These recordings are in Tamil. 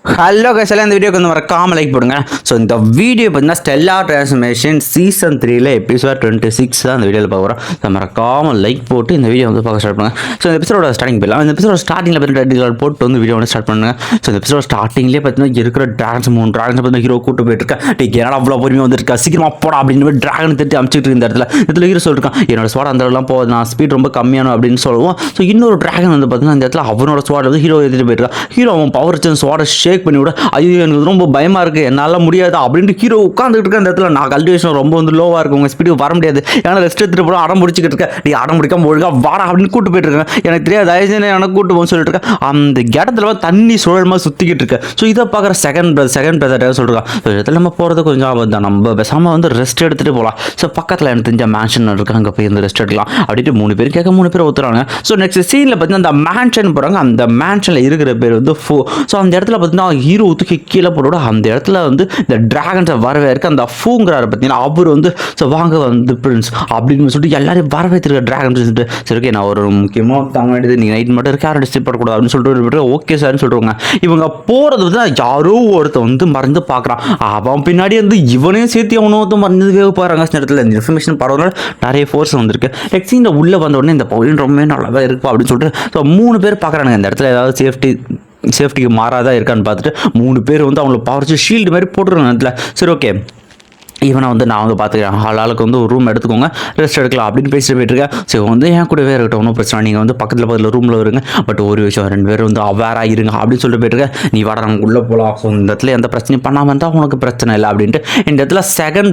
ஹலோ கைஸ், எல்லாம் இந்த வீடியோக்கு வந்து மறக்காம லைக் போடுங்க. ஸோ இந்த வீடியோ பார்த்தீங்கன்னா ஸ்டெல்லார் டிரான்ஸ்ஃபர்மேஷன் சீசன் 3ல எபிசோட் 26 தான் இந்த வீடியோவில் பார்க்க போகிறோம். ஸோ மறக்காம லைக் போட்டு இந்த வீடியோ வந்து பார்க்க ஸ்டார்ட் பண்ணுங்க. ஸோ இந்த எபிசோட ஸ்டார்டிங் போயிடலாம். இந்த எபிசோட ஸ்டார்டிங்கில் பார்த்தீங்கன்னா போட்டு வந்து வீடியோ வந்து ஸ்டார்ட் பண்ணுங்க. ஸோ இந்த எபிசோட ஸ்டார்டிங்லேயே பார்த்தீங்கன்னா இருக்கிற ட்ராகன்ஸ் 3 ட்ராகன்ஸ் பார்த்தீங்கன்னா ஹீரோ கூட்டு போயிட்டு இருக்கா. என்னடா அவ்வளோ பொறுமையாக வந்துருக்கா, சீக்கிரமா போடா அப்படின்னு ட்ராகன் திட்டி அமைச்சிட்டு இந்த இடத்துல ஹீரோ சொல்லிருக்கான், என்னோட ஸ்வாட் அந்த இடம்லாம் போகுது, நான் ஸ்பீட் ரொம்ப கம்மியான அப்படின்னு சொல்லுவோம். ஸோ இன்னொரு ட்ராகன் வந்து பார்த்தீங்கன்னா இந்த இடத்துல அவனோட ஸ்வாட் வந்து ஹீரோ எடுத்துட்டு போயிருக்கா. ஹீரோ அவன் பவர் வச்சு ஸ்வாடை ஷேக் பண்ணி விட, ஐயோ எனக்கு ரொம்ப பயமாக இருக்குது, என்னால் முடியாது அப்படின்ட்டு ஹீரோ உட்காந்துட்டு இருக்க. அந்த இடத்துல நான் கல்டிவேஷன் ரொம்ப வந்து லோவாக இருக்கும், உங்கள் ஸ்பீடு வர முடியாது, ஏன்னா ரெஸ்ட் எடுத்துகிட்டு போகிறோம், அடம் முடிச்சுக்கிட்டு இருக்கேன், நீ அடம் முடிக்காம ஒழுங்கா வாடா அப்படின்னு கூட்டு போயிட்டு இருக்கேன், எனக்கு தெரியாது தயவுசெய்து எனக்கு கூட்டு போன்னு சொல்லிட்டு இருக்கேன். அந்த இடத்துல தண்ணி சுழல் மாதிரி சுற்றிக்கிட்டு இருக்கேன். ஸோ இதை பார்க்குற செகண்ட் பிரதர் சொல்லிருக்கான், இடத்துல நம்ம போகிறது கொஞ்சம் ஆபத்து தான், நம்ம பேசாமல் வந்து ரெஸ்ட் எடுத்துகிட்டு போகலாம். ஸோ பக்கத்தில் எனக்கு தெரிஞ்ச மேன்ஷன் இருக்கு, அங்கே போய் வந்து ரெஸ்ட் எடுக்கலாம் அப்படின்ட்டு 3 பேர் கேட்க 3 பேர் ஒத்துறாங்க. ஸோ நெக்ஸ்ட் சீனில் பார்த்தீங்கன்னா அந்த மேன்ஷன் போகிறாங்க. அந்த மேன்ஷனில் இருக்கிற பேர் வந்து ஃபோ. ஸோ அந்த இடத்துல பார்த்தீங்கன்னா ஹீரோ தூக்கி கீழே போட அந்த இடத்துல வந்து இந்த டிராகன்ஸை வரவேற்க அந்த ஃபூங்கிறாரு பார்த்தீங்கன்னா அவர் வந்து ஸோ வாங்க வந்து பிரின்ஸ் அப்படின்னு சொல்லிட்டு எல்லாரையும் வரவேற்றிருக்க டிராகன் சொல்லிட்டு, சரி ஓகே நான் ஒரு முக்கியமாக தாங்க வேண்டியது, நீங்கள் நைட் மட்டும் இருக்க யாரும் டிஸ்டர்ப் பண்ணக்கூடாது அப்படின்னு சொல்லிட்டு ஓகே சார்னு சொல்லுவாங்க. இவங்க போகிறது வந்து யாரோ ஒருத்தர் வந்து மறந்து பார்க்குறான். அவன் பின்னாடி வந்து இவனையும் சேர்த்து அவனும் மறந்து போகிறாங்க. இடத்துல இந்த இன்ஃபர்மேஷன் பரவாயில்ல, நிறைய ஃபோர்ஸ் வந்திருக்கு. நெக்ஸ்ட் இந்த உள்ளே வந்த உடனே இந்த பவுலின் ரொம்ப நல்லா தான் இருக்கும் அப்படின்னு சொல்லிட்டு ஸோ 3 பேர் பார்க்குறாங்க. இந்த இடத்துல ஏதாவது சேஃப்டிக்கு மாறாதான் இருக்கான்னு பார்த்துட்டு 3 பேர் வந்து அவங்கள பவர் வச்சு ஷீல்டு மாதிரி போட்டுருக்காங்க இடத்துல. சரி ஓகே இவனை வந்து நான் வந்து பார்த்துக்கிறேன், ஆளுக்கு வந்து ஒரு ரூம் எடுத்துக்கோங்க, ரெஸ்ட் எடுக்கலாம் அப்படின்னு பேசிட்டு போயிட்டுருக்கேன். ஸோ வந்து என் கூடவே இருக்கட்டும், ஒன்றும் பிரச்சனை, நீங்கள் வந்து பக்கத்தில் ரூமில் இருங்க, பட் ஒரு விஷயம் 2 பேர் வந்து அவேராக இருங்க அப்படின்னு சொல்லிட்டு போயிட்டுருக்கேன். நீ வாடா நமக்கு உள்ளே போகலாம், ஸோ இந்த இடத்துல எந்த பிரச்சனையும் பண்ணாமல் இருந்தால் உனக்கு பிரச்சனை இல்லை அப்படின்ட்டு இந்த இடத்துல செகண்ட்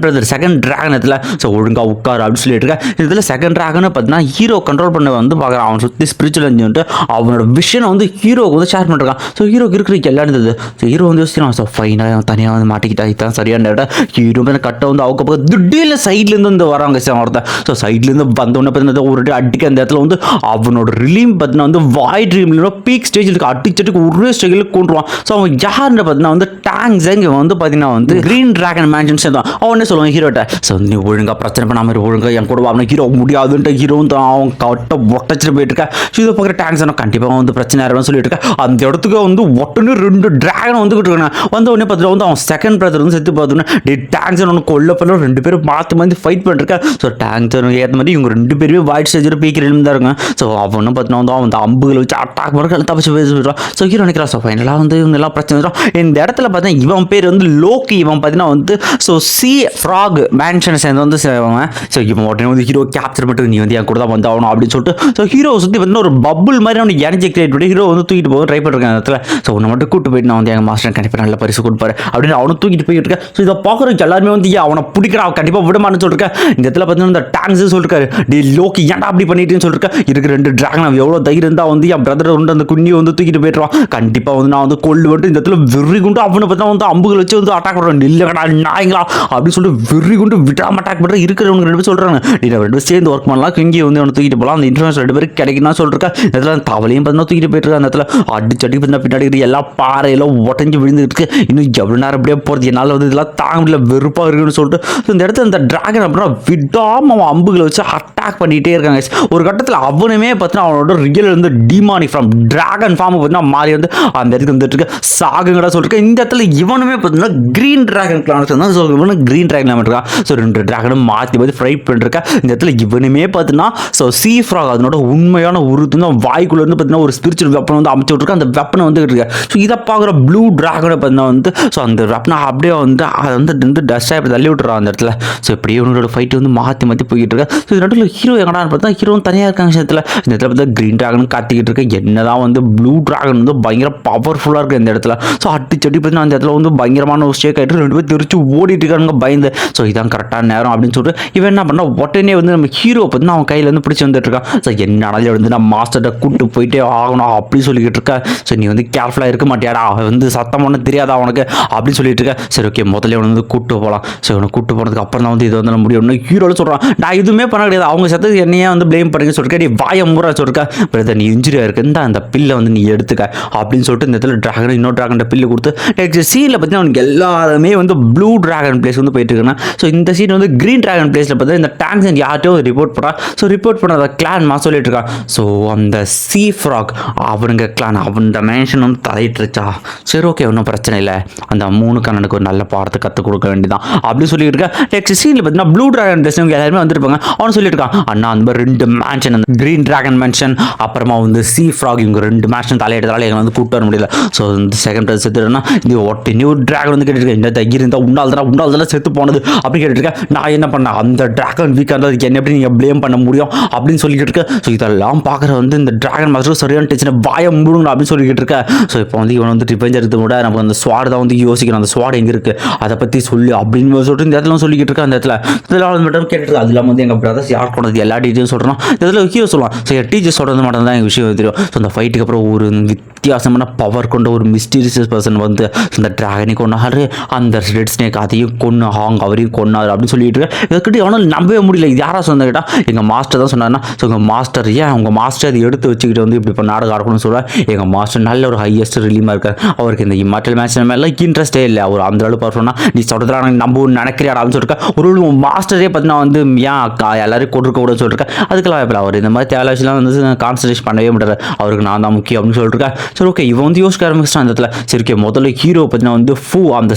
ட்ராகன் இடத்துல ஸோ ஒழுங்காக உட்காரு அப்படின்னு சொல்லிட்டு இருக்கேன். இந்த இடத்துல செகண்ட் ட்ராகனை பார்த்தீங்கன்னா ஹீரோ கண்ட்ரோல் பண்ண வந்து பார்க்குறான். அவன் சுற்றி ஸ்பிரிச்சுவல் வந்துட்டு அவனோட விஷனை வந்து ஹீரோக்கு வந்து ஷேர் பண்ணிருக்கான். ஸோ ஹீரோக்கு இருக்கிற எல்லாம் இருந்தது. ஸோ ஹீரோ வந்து யோசிச்சான், ஸோ ஃபைனாக தனியாக வந்து மாட்டிக்கிட்டா, இதுதான் சரியான இடம். ஹீரோ வந்து வந்து அவங்க பக்கம் திடீர்னு சைட்லேருந்து வந்து வராங்க ஒருத்தன். ஸோ சைட்லேருந்து வந்தோடனே பார்த்தீங்கன்னா ஒரு அடிக்க அந்த இடத்துல வந்து அவனோட ரிலீம் பார்த்தீங்கன்னா வந்து வாய் ட்ரீம்ல பீக் ஸ்டேஜில் இருக்க அடிச்சட்டுக்கு ஒரே ஸ்டேஜில் கொண்டுருவான். ஸோ அவன் யாருன்னு பார்த்தீங்கன்னா வந்து டாங்ஸிங் வந்து பார்த்தீங்கன்னா வந்து கிரீன் டிராகன் மேன்ஷன் சேர்ந்தான். அவனே சொல்லுவான் ஹீரோட்ட, ஸோ நீ ஒழுங்காக பிரச்சனை பண்ணாமல் ஒழுங்காக என் கூட அவனை ஹீரோ முடியாதுன்ட்டு ஹீரோ வந்து அவன் கட்ட ஒட்டச்சிட்டு போயிட்டு இருக்கேன். ஸோ இதை பார்க்குற டாங்ஸ் கண்டிப்பாக வந்து பிரச்சனை ஆயிடும்னு சொல்லிட்டு இருக்கேன். அந்த இடத்துக்கு வந்து ஒட்டுன்னு 2 டிராகன் வந்துகிட்டு இருக்காங்க. வந்த உடனே பார்த்துட்டு வந்து அவன் செகண்ட் பிரதர் வந்து செத்து பார்த்தோன்னே டாங்ஸ் ஒன்று கொல்ல பண்ண 2 பேரும் மாற்றி ஃபைட் பண்ணிருக்கேன். ஸோ டேங்க் ஏற்ற மாதிரி இவங்க 2 பேருமே வாய்ட் ஸ்டேஜில் பீக்கிற தான் இருக்காங்க. ஸோ அவனும் பார்த்தீங்கன்னா வந்து அவன் அம்புகளை வச்சு அட்டாக் பண்ணுறான், தப்பிச்சு பேசிடுறான். ஸோ ஹீரோ நினைக்கிறான், ஸோ ஃபைனலாக வந்து இவங்க எல்லாம் பிரச்சனை வரும். இந்த இடத்துல பார்த்தீங்கன்னா இவன் பேர் வந்து லோக்கி. இவன் பார்த்தீங்கன்னா வந்து ஸோ சி ஃப்ராக் மேன்ஷனை சேர்ந்து வந்து செய்வாங்க. ஸோ இவன் உடனே வந்து ஹீரோ கேப்சர் மட்டும் நீ வந்து என் கூட தான் வந்து ஆகணும் அப்படின்னு சொல்லிட்டு ஸோ ஹீரோ சுற்றி பார்த்தீங்கன்னா ஒரு பபுள் மாதிரி அவனுக்கு எனர்ஜி கிரியேட் பண்ணி ஹீரோ வந்து தூக்கிட்டு போக ட்ரை பண்ணிருக்காங்க இடத்துல. ஸோ உன்னை மட்டும் கூட்டு போயிட்டு நான் வந்து எங்கள் மாஸ்டர் கண்டிப்பாக நல்ல பரிசு கொடுப்பாரு அப்படின்னு அவனும் தூக்கிட்டு போயிட்டு இருக்கேன். ஸோ இதை பார்க்குறதுக்கு எல்லாருமே வந்து அவனை பிடிக்கிறான், கண்டிப்பாக விடமான்னு சொல்லிருக்கேன். இந்த இடத்துல பார்த்தீங்கன்னா இந்த டாங்ஸ் சொல்லிருக்காரு, டி லோக்கி ஏன்டா அப்படி பண்ணிட்டுன்னு சொல்லிருக்கேன். இருக்கிற 2 டிராகன் அவன் எவ்வளோ தைரியம் இருந்தால் வந்து என் பிரதர் வந்து அந்த குஞ்சியை வந்து தூக்கிட்டு போயிடுவான், கண்டிப்பாக வந்து நான் வந்து கொள்ளு வந்துட்டு இந்த இடத்துல வெறி குண்டு அவனை பார்த்தா வந்து அம்புகள் வச்சு வந்து அட்டாக் பண்ணுறான். இல்லைடா நாய்ங்களா அப்படின்னு சொல்லிட்டு வெறி குண்டு விடாம அட்டாக் பண்ணுற இருக்கிறவங்க 2 பேர் சொல்கிறாங்க, நீ 2 பேர் சேர்ந்து ஒர்க் பண்ணலாம், குஞ்சியை வந்து அவனை தூக்கிட்டு போகலாம், அந்த இன்ஃபர்மேஷன் 2 பேருக்கு கிடைக்குன்னா சொல்லிருக்கேன். இந்த இடத்துல தவளையும் பார்த்தீங்கன்னா தூக்கிட்டு போயிட்டு இருக்கான். அந்த இடத்துல அடிச்சடி பார்த்தீங்கன்னா பின்னாடி எல்லா பாறையெல்லாம் உடஞ்சி விழுந்துட்டு இருக்கு. இன்னும் எவ்வளோ நேரம் அப்படியே போகிறது, என்னால் வந்து இதெல்லாம் தாங்க முடியல, வெறுப்பாக இருக்குன்னு சொல்லிட்டு இந்த இடத்துல இந்த டிராகன் அப்படின்னா விடாம அவன் அம்புகளை வச்சு அட்டாக் பண்ணிட்டே இருக்காங்க. ஒரு கட்டத்தில் அவனுமே பார்த்தீங்கன்னா அவனோட ரியல் வந்து டிமானிக் ஃபார்ம் டிராகன் ஃபார்ம் பார்த்தீங்கன்னா மாறி வந்து அந்த இடத்துக்கு வந்துட்டு இருக்கு. சாகுங்கடா சொல்லிட்டு இந்த இடத்துல இவனுமே பார்த்தீங்கன்னா கிரீன் டிராகன் கிளான்ஸ் தான் சொல்லுவாங்க, கிரீன் டிராகன் இருக்கான். ஸோ 2 டிராகனும் மாற்றி ஃப்ரைட் பண்ணிருக்கா. இந்த இடத்துல இவனுமே பார்த்தீங்கன்னா ஸோ சி ஃப்ராக் அதனோட உண்மையான உருத்து தான் வாய்க்குள்ள இருந்து பார்த்தீங்கன்னா ஒரு ஸ்பிரிச்சுவல் வெப்பன் வந்து அமைச்சு விட்டுருக்கா. அந்த வெப்பனை வந்து இருக்கு. ஸோ இதை பார்க்குற ப்ளூ டிராகனை பார்த்தீங்கன்னா வந்து ஸோ அந்த வெப்பனை அப்படியே வந்து அதை வந்து டஸ்டாக இப்படி தள்ளி விட்டுறான் அந்த இடத்துல. ஸோ இப்படியே இவனோட ஃபைட் வந்து மாற்றி போய்கிட்டு இருக்கேன். ஸோ இந்த நடுவில் ஹீரோ எங்கடான்னு பார்த்தா ஹீரோவும் தனியாக இருக்காங்க. இந்த இடத்துல பார்த்தா கிரீன் டிராகன் காத்திக்கிட்டு இருக்கு. என்னதான் வந்து ப்ளூ டிராகன் வந்து பயங்கர பவர்ஃபுல்லாக இருக்குது இந்த இடத்துல. ஸோ அடிச்சடி பார்த்தீங்கன்னா அந்த இடத்துல வந்து பயங்கரமான ஒரு ஸ்டேக் ஆகிட்டு 2 பேர் தெரிச்சு ஓடிட்டு இருக்காங்க பயந்து. ஸோ இதான் கரெக்டான நேரம் அப்படின்னு சொல்லிட்டு இவன் என்ன பண்ணா உடனே வந்து நம்ம ஹீரோ பார்த்தீங்கன்னா அவன் கையில் வந்து பிடிச்சி வந்துட்டு இருக்கான். ஸோ என்னடாலும் வந்து நான் மாஸ்டர்கிட்ட கூட்டு போயிட்டே ஆகணும் அப்படின்னு சொல்லிக்கிட்டு இருக்கேன். ஸோ நீ வந்து கேர்ஃபுல்லாக இருக்க மாட்டியாடா, அவன் வந்து சத்தம் ஒன்றும் தெரியாதா அவனுக்கு அப்படின்னு சொல்லிட்டு இருக்கேன். சரி ஓகே முதல்ல அவனை வந்து கூட்டு போகலாம். ஸோ இவனை கூட்டு போனதுக்கு அப்புறம் தான் வந்து இது வந்து முடியும்னு ஹீரோவில் சொல்கிறான். நான் எதுவுமே பண்ண கிடையாது, அவங்க செத்தது என்னையே வந்து ப்ளேம் பண்ணுங்க சொல்லிருக்கேன். நீ வாய மூறா சொல்லிருக்கேன், பிரதர் நீ இன்ஜுரியாக இருக்குன்னு அந்த பில்லை வந்து நீ எடுத்துக்க அப்படின்னு சொல்லிட்டு இந்த இடத்துல ட்ராகன் இன்னொரு ட்ராகன் பில்லு கொடுத்து நெக்ஸ்ட் சீனில் பார்த்தீங்கன்னா அவனுக்கு எல்லாருமே வந்து ப்ளூ ட்ராகன் பிளேஸ் வந்து போயிட்டு இருக்காங்க. ஸோ இந்த சீன் வந்து க்ரீன் ட்ராகன் பிளேஸில் பார்த்தீங்கன்னா இந்த டேங்க்ஸ் யார்ட்டையும் ரிப்போர்ட் பண்ணுறான். ஸோ ரிப்போர்ட் பண்ண கிளான் மா சொல்லிட்டு இருக்கான். ஸோ அந்த சீ ஃப்ராக் அவனுங்க கிளான் அந்த மேன்ஷன் வந்து தலையிட்டுருச்சா, சரி ஓகே ஒன்றும் பிரச்சனை இல்லை, அந்த 3 கண்ணனுக்கு ஒரு நல்ல பாடத்தை கற்றுக் கொடுக்க வேண்டியதான் அப்படின்னு சொல்லிட்டு இருக்கேன். நெக்ஸ்ட் சீனில் பார்த்தீங்கன்னா ப்ளூ ட்ராகன் பிளேஸ்வங்க எல்லாருமே வந்துருப்பாங்க. அவனு சொல்லிட்டு இருக்கான், அண்ணா அந்த மாதிரி 2 மேன்ஷன், அந்த க்ரீன் ட்ராகன் மேன்ஷன் அப்புறமா வந்து சீ ஃப்ராக் இவங்க 2 மேன்ஷன் தலையிட்டதால எங்களை வந்து கூப்பிட்டு வர முடியல. ஸோ இந்த செகண்ட் செத்துனா இது ஒட்டி நியூ ட்ராகன் வந்து கேட்டுருக்கேன், இந்த தகிர் இருந்தால் உண்டால் செத்து போனது அப்படின்னு கேட்டுருக்கேன். நான் என்ன பண்ணேன், அந்த ட்ராகன் வீக்காக இருந்ததுக்கு என்ன எப்படி நீங்கள் ப்ளேம் பண்ண முடியும் அப்படின்னு சொல்லிட்டு இருக்கேன். ஸோ இதெல்லாம் பார்க்குற வந்து இந்த ட்ராகன் மாஸ்டர் சரியான டென்ஷனை வாய மூடுங்க அப்படின்னு சொல்லிட்டு இருக்கேன். ஸோ இப்போ வந்து இவன் வந்து ரிவெஞ்ச் எடுத்து கூட நமக்கு அந்த ஸ்வாட் தான் வந்து யோசிக்கணும், அந்த ஸ்வாட் எங்கே இருக்குது அதை பற்றி சொல்லி அப்படின்னு சொல்லிட்டு இந்த இடத்துல சொல்லிக்கிட்டு இருக்கேன். அந்த இடத்துல இதெல்லாம் மட்டும் கேட்டுருக்கு. அது இல்லாமல் வந்து எங்கள் பிரதர்ஸ் யார் கொண்டது எல்லா டீச்சரும் சொல்கிறோம். இதில் ஹீரோ சொல்லுவான். ஸோ என் டீச்சர் சொல்கிறது மட்டும் தான் எங்கள் விஷயம் தெரியும். ஸோ அந்த ஃபைட்டுக்கு அப்புறம் ஒரு வித்தியாசமான பவர் கொண்ட ஒரு மிஸ்டீரியஸ் பர்சன் வந்து இந்த ட்ராகனை கொண்டாரு, அந்த ரெட் ஸ்னேக் அதையும் கொண்டு அவரையும் கொண்டாரு அப்படின்னு சொல்லிட்டு இருக்கேன். இதுக்கிட்ட எவனும் நம்பவே முடியல. இது யாரா சொன்ன கேட்டால் எங்கள் மாஸ்டர் தான் சொன்னார்னா. ஸோ எங்கள் மாஸ்டர் ஏன் உங்கள் மாஸ்டர் அதை எடுத்து வச்சுக்கிட்டு வந்து இப்படி இப்போ நாடகம் ஆடணும்னு சொல்லுவேன். எங்கள் மாஸ்டர் நல்ல ஒரு ஹையஸ்ட் ரிலீமாக இருக்கார், அவருக்கு இந்த இம்மார்டல் மேட்ச் மேலே இன்ட்ரெஸ்டே இல்லை, அவர் அந்த அளவுக்கு பர்ஃபார்ம்னா நீ சொல்கிறதா எனக்கு நம்ப நினைக்கிறேன் அப்படின்னு சொல்லியிருக்கேன். ஒரு மாஸ்டரே பார்த்தீங்கன்னா வந்து ஏன் எல்லாரும் கொடுக்க கூட சொல்லியிருக்கேன். அதுக்கெல்லாம் இப்போ அவர் இந்த மாதிரி தேவை விஷயம்லாம் வந்து கான்சன்ட்ரேட் பண்ணவே முடியாது, அவருக்கு நான் தான் முக்கியம் அப்படின்னு சொல்லியிருக்கேன். சரி ஓகே இவன் வந்து யோசிக்க ஆரம்பிச்சிட்டான் அந்த இடத்துல. சரி ஓகே முதல்ல ஹீரோ பார்த்தீங்கன்னா வந்து அந்த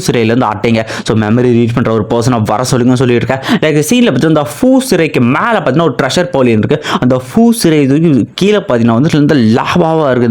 சிறையிலேருந்து அட்டைங்க. ஸோ மெமரி ரீட் பண்ணுற ஒரு பர்சனை வர சொல்லுங்க சொல்லியிருக்கேன். லைக் சீனில் பார்த்தீங்கன்னா அந்த சிறைக்கு மேலே பார்த்தீங்கன்னா ஒரு ட்ரெஷர் போலியன் இருக்குது. அந்த சிறை கீழே பார்த்தீங்கன்னா வந்து லாபாவாக இருக்குது.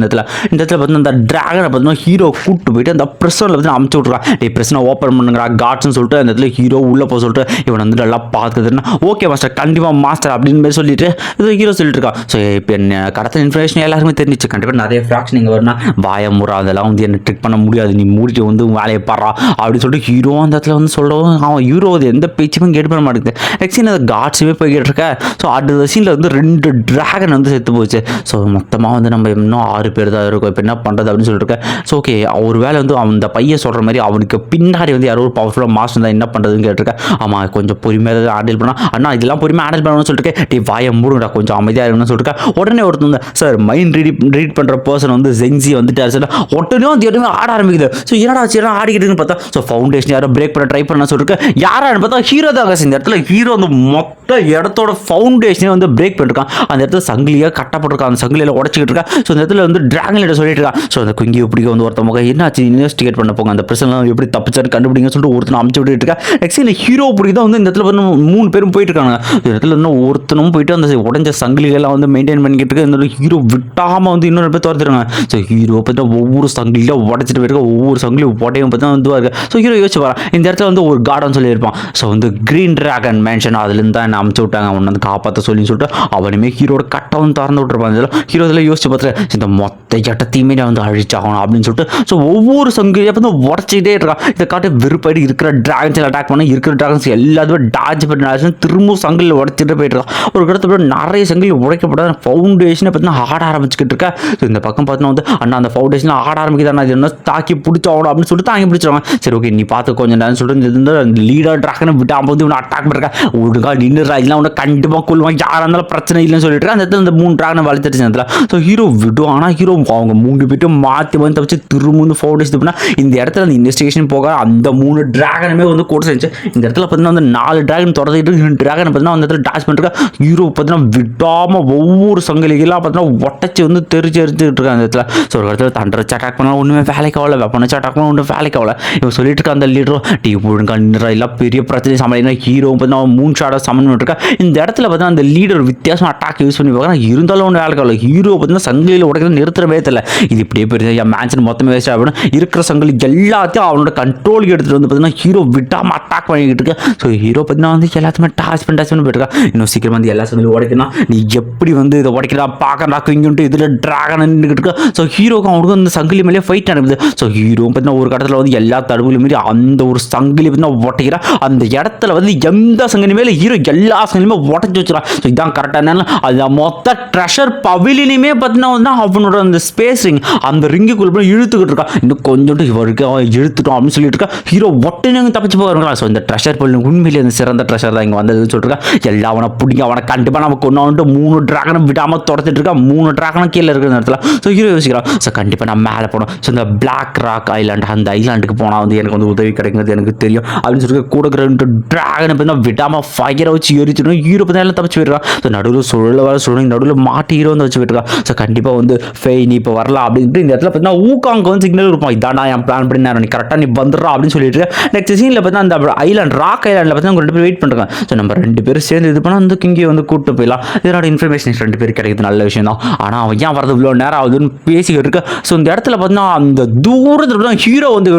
இந்த இடத்துல பார்த்தீங்கன்னா அந்த ட்ராகனை பார்த்தீங்கன்னா ஹீரோ கூப்பிட்டு போயிட்டு அந்த ப்ரெஷனில் வந்து அமுச்சு விட்ருக்கான். ப்ரெஷனை ஓப்பன் பண்ணுறா காட்ஸ்ன்னு சொல்லிட்டு அந்த இடத்துல ஹீரோ உள்ளே போக சொல்லிட்டு இவன் வந்து நல்லா பார்க்குதுன்னா ஓகே மாஸ்டர் கண்டிப்பாக மாஸ்டர் அப்படின்னு மாதிரி சொல்லிட்டு இது ஹீரோ சொல்லிட்டு இருக்கான். ஸோ இப்போ என்ன கடத்த இன்ஃபர்மேஷன் எல்லாருமே தெரிஞ்சிச்சு, கண்டிப்பாக நிறைய ஃப்ராக்ஷன் இங்கே வரணும், வாய முறா அதெல்லாம் வந்து என்ன ட்ரிக் பண்ண முடியாது, நீ மூடிட்டு வந்து வேலையை பாடுறா அப்படின்னு சொல்லிட்டு ஹீரோ அந்த இடத்துல வந்து சொல்லவும் அவன் ஹீரோ அது எந்த பேச்சுமே கேட்டு பண்ண மாட்டேங்குது. நெக்ஸ்ட் சீன் அந்த காட்ஸுமே போய் கேட்டிருக்கேன். ஸோ அடுத்த சீனில் வந்து 2 ட்ராகன் வந்து செத்து போச்சு. ஸோ மொத்தமாக வந்து நம்ம இன்னும் 6 பேர் தான் இருக்கும், இப்போ என்ன பண்ணுறது அப்படின்னு சொல்லியிருக்கேன். ஸோ ஓகே ஒரு வேலை வந்து அந்த பையன் சொல்கிற மாதிரி அவனுக்கு பின்னாடி வந்து யாரோ ஒரு பவர்ஃபுல்லாக மாஸ்டர் தான் என்ன பண்ணுறதுன்னு கேட்டிருக்கேன். ஆமாம் கொஞ்சம் பொறுமையாக தான் ஹேண்டில் பண்ணால் அண்ணா இதெல்லாம் பொறுமையாக ஹேண்டில் பண்ணணும்னு சொல்லிட்டு டீ வாயை மூடுங்கடா கொஞ்சம் அமைதியாக இருக்கணும்னு சொல்லிட்டு உடனே ஒருத்தர் வந்து சார் மைண்ட் ரீட் பண்ணுற பர்சன் வந்து ஜெங்ஸி வந்துட்டார் சார். உடனே வந்து எதுவுமே ஆட ஆரம்பிக்குது. ஸோ என்னடா சரி ஆடிக்கிட்டுன்னு பார்த்தா ஸோ ஃபவுண்டேஷன் யாரோ பிரேக் பண்ண ட்ரை பண்ண சொல்லிட்டு யாரான்னு பார்த்தா ஹீரோ தான். இந்த இடத்துல ஹீரோ வந்து மொத்த இடத்தோட ஃபவுண்டேஷனே வந்து பிரேக் பண்ணிருக்கான். அந்த இடத்துல சங்கிலியாக கட்டப்பட்டிருக்கான், அந்த சங்கிலியில் உடச்சிக்கிட்டு இருக்கா. ஸோ இந்த இடத்துல வந்து ட்ராகன் லீடர் சொல்லிட்டு இருக்கான். ஸோ அந்த குங்கி பிடிக்க வந்து ஒருத்த முகம் என்னாச்சு இன்வெஸ்டிகேட் பண்ண போங்க, அந்த பிரச்சனை எப்படி தப்பிச்சாரு கண்டுபிடிங்க சொல்லிட்டு ஒருத்தனை அமுச்சு விட்டுட்டு இருக்கா. நெக்ஸ்ட் இந்த ஹீரோ பிடிக்க தான் வந்து இந்த இடத்துல வந்து 3 பேரும் போயிட்டு இருக்காங்க. இந்த இடத்துல இன்னும் ஒருத்தனும் போயிட்டு அந்த உடஞ்ச சங்கிலிகள்லாம் வந்து மெயின்டைன் பண்ணிக்கிட்டு இருக்கு. இந்த ஹீரோ விட்டாமல் வந்து இன்னொரு பேர் துரத்துறாங்க. ஸோ ஹீரோ பார்த்தா ஒவ்வொரு சங்கிலியாக உடச்சிட்டு போயிருக்க, ஒவ்வொரு சங்கிலியும் உடையும் பார்த்தா வந்து இருக்கு. ஸோ ஹீரோ யோசிச்சு வரான் இந்த இடத்துல வந்து ஒரு கார்டன் சொல்லியிருப்பான். ஸோ வந்து க்ரீன் ட்ராகன் மேன்ஷன் அதுலேருந்து தான் என்ன அமுச்சு விட்டாங்க அவனை வந்து காப்பாற்ற சொல்லி சொல்லிட்டு அவனுமே ஹீரோட கட்டை வந்து திறந்து விட்டுருப்பான். இதெல்லாம் ஹீரோ இதெல்லாம் யோசிச்சு பார்த்துட்டு இந்த மொத்த இடத்தையுமே நான் வந்து அழிச்சாகணும் அப்படின்னு சொல்லிட்டு ஸோ ஒவ்வொரு சங்கிலியாக வந்து உடச்சிக்கிட்டே இருக்கான். இதை காட்டு விருப்படி இருக்கிற ட்ராகன்ஸ் அட்டாக் பண்ண இருக்கிற ட்ராகன்ஸ் எல்லாத்துமே டாஜ் பண்ணி திரும்பவும் சங்கிலில் உடச்சிட்டு போயிட்டு இருக்கான். ஒரு இடத்துல நிறைய சங்கிலி உடைக்கப்படாத ஃபவுண்டேஷனை பார்த்தீங்கன்னா ஆட ஆரம்பிச்சுக்கிட்டு இருக்கா. ஸோ இந்த பக்கம் பார்த்தீங்கன்னா வந்து அண்ணா அந்த ஃபவுண்டேஷன் ஆட ஆரம்பிக்குது, அது என்ன தாக்கி பிடிச்சாகணும் அப்படின்னு சொல்லிட்டு தாங்கி பிடிச்சிருவாங்க. சரி ஓகே நீ பார்த்து கொஞ்சம் நேரம் சொல்லிட்டு அந்த லீடர் ட்ராகனை விட்டாமல் வந்து இவனை அட்டாக் பண்ணிருக்கா. ஒழுங்கா நின்று இதெல்லாம் உன்னை கண்டிப்பாக கொள்வாங்க, யாராக இருந்தாலும் பிரச்சனை இல்லைன்னு சொல்லிட்டு அந்த இடத்துல இந்த 3 ட்ராகனை வளர்த்துருச்சு. அந்த ஸோ ஹீரோ விடும். ஆனால் ஹீரோ அவங்க 3 பேரும் மாற்றி வந்து தப்பிச்சு திரும்ப ஃபவுண்டேஷன் பண்ணால் இந்த இடத்துல அந்த இன்வெஸ்டிகேஷன் போக அந்த 3 ட்ராகனுமே வந்து கூட செஞ்சு இந்த இடத்துல பார்த்தீங்கன்னா வந்து 4 ட்ராகன் தொடர்ந்துட்டு 2 ட்ராகனை பார்த்தீங்கன்னா அந்த இடத்துல டாச் பண்ணிருக்கா. ஹீரோ பார்த்தீங்கன்னா விடாமல் ஒவ்வொரு சங்கிலிகளாக பார்த்தீங்கன்னா ஒட்டச்சி வந்து தெரிச்சு இருக்காங்க அந்த இடத்துல. ஸோ ஒரு இடத்துல தண்டரை அட்டாக் பண்ணால் ஒன்றுமே வேலைக்கு ஆகல, வெப்பனை அட்டாக் பண்ணால் ஒன்றும் வேலைக்கு ஆகல. இவன் சொல்லிட்டு இருக்கா அந்த லீடரும் டீ ஒழுங்கா நின்றா எல்லாம் பெரிய பிரச்சனை சமாளினா ஹீரோ பார்த்தீங்கன்னா 3 ஷாட்டை சமன் பண்ணிருக்கா. இந்த இடத்துல பார்த்தீங்கன்னா அந்த லீடர் வித்தியாசம் அட்டாக் யூஸ் பண்ணி பார்க்குறேன், இருந்தாலும் ஒன்றும் வேலைக்கு ஆகல. ஹீரோ பார்த்தீங்கன்னா சங்கிலியில் உடைக்கிறது நிறுத்தவே தெரியல. இது இப்படியே பெரிய மேட்ச் மொத்தமே வேஸ்ட் ஆகணும். இருக்கிற சங்கிலி எல்லாத்தையும் அவனோட கண்ட்ரோலுக்கு எடுத்துகிட்டு வந்து பார்த்தீங்கன்னா ஹீரோ விட்டாமல் அட்டாக் பண்ணிக்கிட்டு இருக்கு. ஸோ ஹீரோ பார்த்தீங்கன்னா வந்து எல்லாத்தையுமே டாச் பண்ணி போயிட்டுருக்கா. இன்னும் சீக்கிரம் வந்து எல்லா சங்கிலும் உடைக்கணும், நீ எப்படி வந்து இதை உடைக்கிறா பார்க்கறா குங்கிட்டு இதில் ட்ராகன் நின்றுக்கிட்டு இருக்கு. ஸோ ஹீரோக்கும் அவனுக்கும் அந்த சங்கிலி மேலே ஃபைட் நடக்குது. ஸோ ஹீரோ பார்த்தீங்கன்னா ஒரு கடத்தில் வந்து எல்லா தடுப்புகளும் மீறி அந்த ஒரு சங்கிலி பார்த்தீங்கன்னா உடைக்கிறா. அந்த இடத்துல வந்து எந்த சங்கிலி மேலே ஹீரோ எல்லா சங்கிலியுமே உடச்சி வச்சுக்கிறான். ஸோ இதான் கரெக்டாக அது மொத்த ட்ரெஷர் பவிலியனையுமே பார்த்தீங்கன்னா வந்து அவனோட அந்த ஸ்பேஸ் ரிங் அந்த ரிங்குக்குள்ள போய் இழுத்துக்கிட்டு இருக்கான். இன்னும் கொஞ்சோண்டு இவருக்கு இழுத்துட்டோம் அப்படின்னு சொல்லிட்டு இருக்கா. ஹீரோ ஒட்டுன்னு தப்பிச்சு போகிறாங்களா. ஸோ இந்த ட்ரெஷர் பவிலியன் உண்மையிலே அந்த சிறந்த ட்ரெஷர் தான் இங்கே வந்ததுன்னு சொல்லிருக்கா. எல்லாம் அவனை பிடிக்கும், அவனை கண்டிப்பாக நம்ம கொண்டு 3 டிராகனை விடாமல் துரத்திட்டு இருக்கா. 3 டிராகனும் கீழே இருக்கிற இடத்துல. ஸோ ஹீரோ யோசிக்கிறான், ஸோ கண்டிப்பாக நான் மேலே போனோம். ஸோ இந்த பிளாக் ராக் ஐலாண்ட் அந்த ஐலாண்டுக்கு போனால் வந்து எனக்கு வந்து உதவி கிடைக்கிறது எனக்கு தெரியும் அப்படின்னு சொல்லிட்டு கூட 2 டிராகனை பார்த்தா விடாமல் ஃபயரை வச்சு எரிச்சிடும். ஹீரோ பார்த்தா எல்லாம் தப்பிச்சு போயிருக்கான். ஸோ நடுவில் சுழல நடுவில் மாட்டி ஹீரோ வந்து வச்சு போயிருக்கான். ஸோ கண்டிப்பாக வந்து ஃபெய் நீ இப்போ வரலாம் அப்படின்ட்டு இந்த இடத்துல பார்த்தீங்கன்னா ஊக்காங்க வந்து சிக்னல் இருப்பான். இதாண்டா என் பிளான் பண்ணி நீ கரெக்டாக நீ வந்துடுறா அப்படின்னு சொல்லிட்டு நெக்ஸ்ட் சீனில் பார்த்தீங்கன்னா அந்த ஐலாண்ட் ராக் ஐலாண்டில் பார்த்தீங்கன்னா 2 பேர் வெயிட் பண்ணுறாங்க. ஸோ நம்ம 2 பேரும் சேர்ந்து இது பண்ணால் வந்து இங்கே வந்து கூப்பிட்டு போயிடலாம். இதனோட இன்ஃபர்மேஷன் 2 பேர் கிடைக்கிறது நல்ல விஷயம் தான். ஆனால் அவன் ஏன் வரது இவ்வளோ நேரம் ஆகுதுன்னு பேசிக்கிட்டு இருக்க. ஸோ இந்த இடத்துல பார்த்தீங்கன்னா அந்த தூரத்தில் ஹீரோ வந்து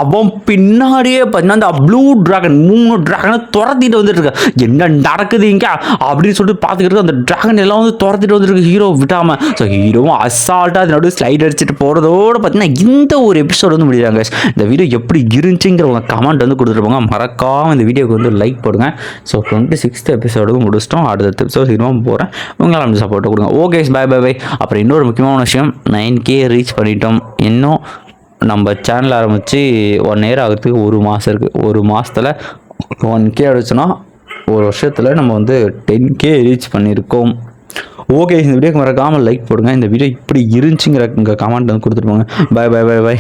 அவன் பின்னாடியே பார்த்தீங்கன்னா அந்த ப்ளூ டிராகன் 3 டிராகனை துரத்திட்டு வந்துட்டு இருக்க. என்ன நடக்குது இங்கே அப்படின்னு சொல்லிட்டு பார்த்துக்கிட்டு அந்த டிராகன் எல்லாம் வந்து துரத்திட்டு வந்துருக்கு ஹீரோ விட்டாமல். ஸோ ஹீரோவும் அசால்ட்டாக அதனோட ஸ்லைட் அடிச்சுட்டு போகிறதோடு பார்த்தீங்கன்னா இந்த ஒரு எபிசோட் வந்து முடியாங்க. இந்த வீடியோ எப்படி இருந்துச்சுங்கிறவங்க கமெண்ட் வந்து கொடுத்துருப்பாங்க. மறக்காமல் இந்த வீடியோக்கு வந்து லைக் போடுங்க. ஸோ 26th எபிசோடு முடிச்சிட்டோம். அடுத்த எபிசோட் சினிமா போகிறேன். உங்களால் வந்து சப்போர்ட் கொடுங்க. Okay bye bye bye. அப்புறம் இன்னொரு முக்கியமான விஷயம் 9K ரீச் பண்ணிட்டோம். இன்னும் நம்ம சேனல் ஆரம்பித்து 1 year ஆகிறதுக்கு 1 மாதம் இருக்குது. 1 மாதத்தில் 1K அடிச்சோன்னா 1 வருஷத்தில் நம்ம வந்து 10K ரீச் பண்ணியிருக்கோம். ஓகே இந்த வீடியோக்கு மறக்காமல் லைக் போடுங்க. இந்த வீடியோ இப்படி இருந்துச்சுங்கிற கமெண்ட் வந்து கொடுத்துட்டு போங்க. Bye bye bye by.